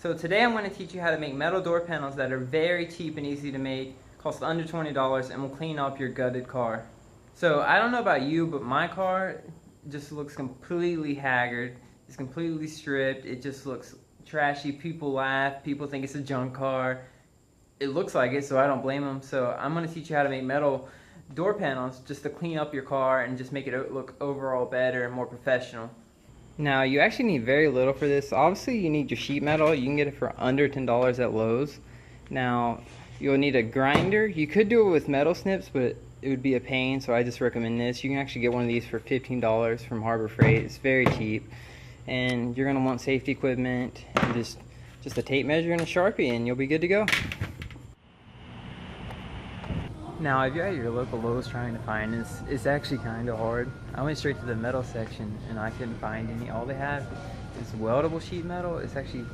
So today I'm going to teach you how to make metal door panels that are very cheap and easy to make, cost under $20, and will clean up your gutted car. So I don't know about you, but my car just looks completely haggard. It's completely stripped. It just looks trashy. People laugh. People think it's a junk car. It looks like it, so I don't blame them. So I'm going to teach you how to make metal door panels just to clean up your car and just make it look overall better and more professional. Now, you actually need very little for this. Obviously, you need your sheet metal. You can get it for under $10 at Lowe's. Now, you'll need a grinder. You could do it with metal snips, but it would be a pain, so I just recommend this. You can actually get one of these for $15 from Harbor Freight. It's very cheap. And you're going to want safety equipment and just a tape measure and a Sharpie, and you'll be good to go. Now, if you're at your local Lowe's trying to find this, it's actually kind of hard. I went straight to the metal section and I couldn't find any. All they have is weldable sheet metal. It's actually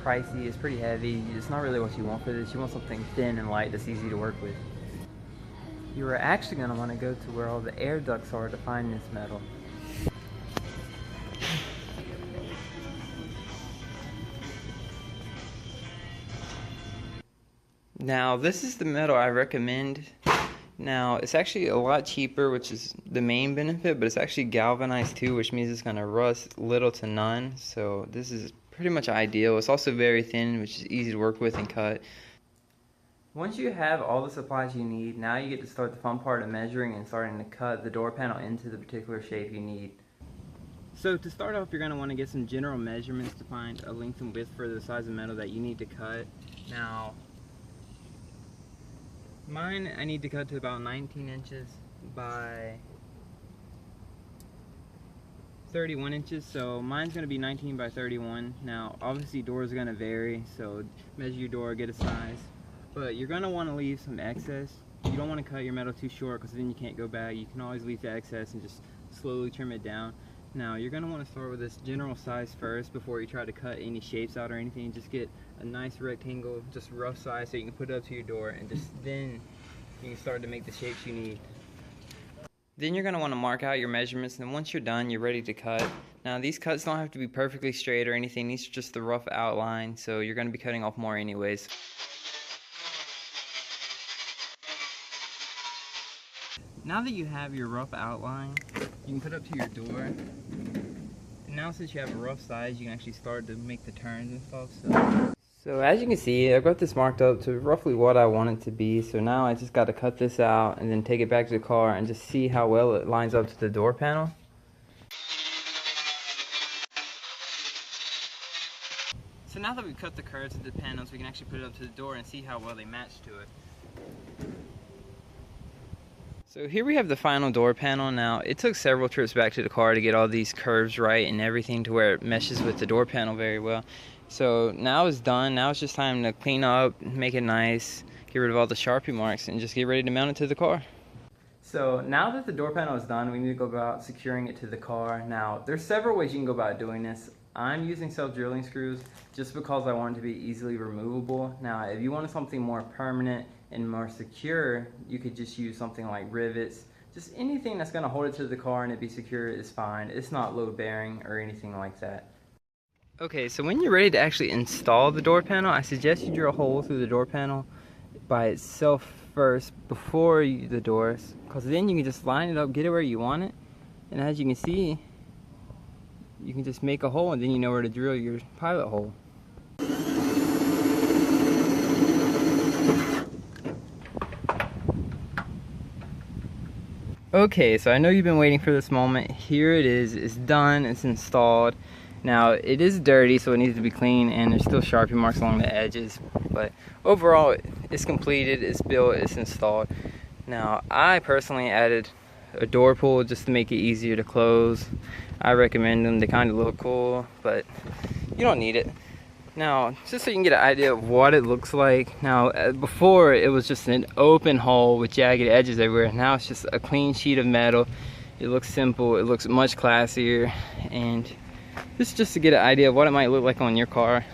pricey, it's pretty heavy. It's not really what you want for this. You want something thin and light that's easy to work with. You are actually going to want to go to where all the air ducts are to find this metal. Now, this is the metal I recommend. Now, it's actually a lot cheaper, which is the main benefit, but it's actually galvanized too, which means it's going to rust little to none. So this is pretty much ideal. It's also very thin, which is easy to work with and cut. Once you have all the supplies you need, now you get to start the fun part of measuring and starting to cut the door panel into the particular shape you need. So to start off, you're going to want to get some general measurements to find a length and width for the size of metal that you need to cut. Now, mine, I need to cut to about 19 inches by 31 inches, so mine's going to be 19 by 31. Now, obviously doors are going to vary, so measure your door, get a size. But you're going to want to leave some excess. You don't want to cut your metal too short because then you can't go back. You can always leave the excess and just slowly trim it down. Now, you're going to want to start with this general size first before you try to cut any shapes out or anything. Just get a nice rectangle, just rough size so you can put it up to your door, and just then you can start to make the shapes you need. Then you're going to want to mark out your measurements, and then once you're done, you're ready to cut. Now, these cuts don't have to be perfectly straight or anything. These are just the rough outline, so you're going to be cutting off more anyways. Now that you have your rough outline, you can put it up to your door. And now since you have a rough size, you can actually start to make the turns and stuff. So as you can see, I've got this marked up to roughly what I want it to be. So now I just got to cut this out and then take it back to the car and just see how well it lines up to the door panel. So now that we've cut the curves of the panels, we can actually put it up to the door and see how well they match to it. So here we have the final door panel. Now, it took several trips back to the car to get all these curves right and everything to where it meshes with the door panel very well. So now it's done. Now it's just time to clean up, make it nice, get rid of all the Sharpie marks, and just get ready to mount it to the car. So now that the door panel is done, we need to go about securing it to the car. Now, there's several ways you can go about doing this. I'm using self-drilling screws just because I want it to be easily removable. Now, if you wanted something more permanent and more secure, you could just use something like rivets. Just anything that's going to hold it to the car and it be secure is fine. It's not load bearing or anything like that. Okay, so when you're ready to actually install the door panel, I suggest you drill a hole through the door panel by itself first before the doors, because then you can just line it up, get it where you want it, and as you can see, you can just make a hole and then you know where to drill your pilot hole. Okay, so I know you've been waiting for this moment. Here it is. It's done. It's installed. Now, it is dirty, so it needs to be clean, and there's still Sharpie marks along the edges. But overall, it's completed, it's built, it's installed. Now, I personally added a door pull just to make it easier to close. I recommend them. They kind of look cool, but you don't need it. Now, just so you can get an idea of what it looks like. Now, before it was just an open hole with jagged edges everywhere. Now it's just a clean sheet of metal. It looks simple. It looks much classier. And this is just to get an idea of what it might look like on your car.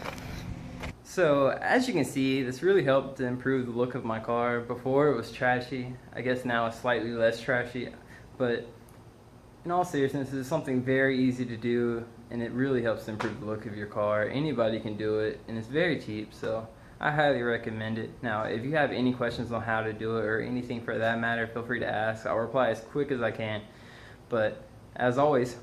So, as you can see, this really helped to improve the look of my car. Before it was trashy. I guess now it's slightly less trashy. But in all seriousness, this is something very easy to do. and it really helps improve the look of your car. Anybody can do it, and it's very cheap, so I highly recommend it. Now, if you have any questions on how to do it or anything for that matter, feel free to ask. I'll reply as quick as I can. But as always,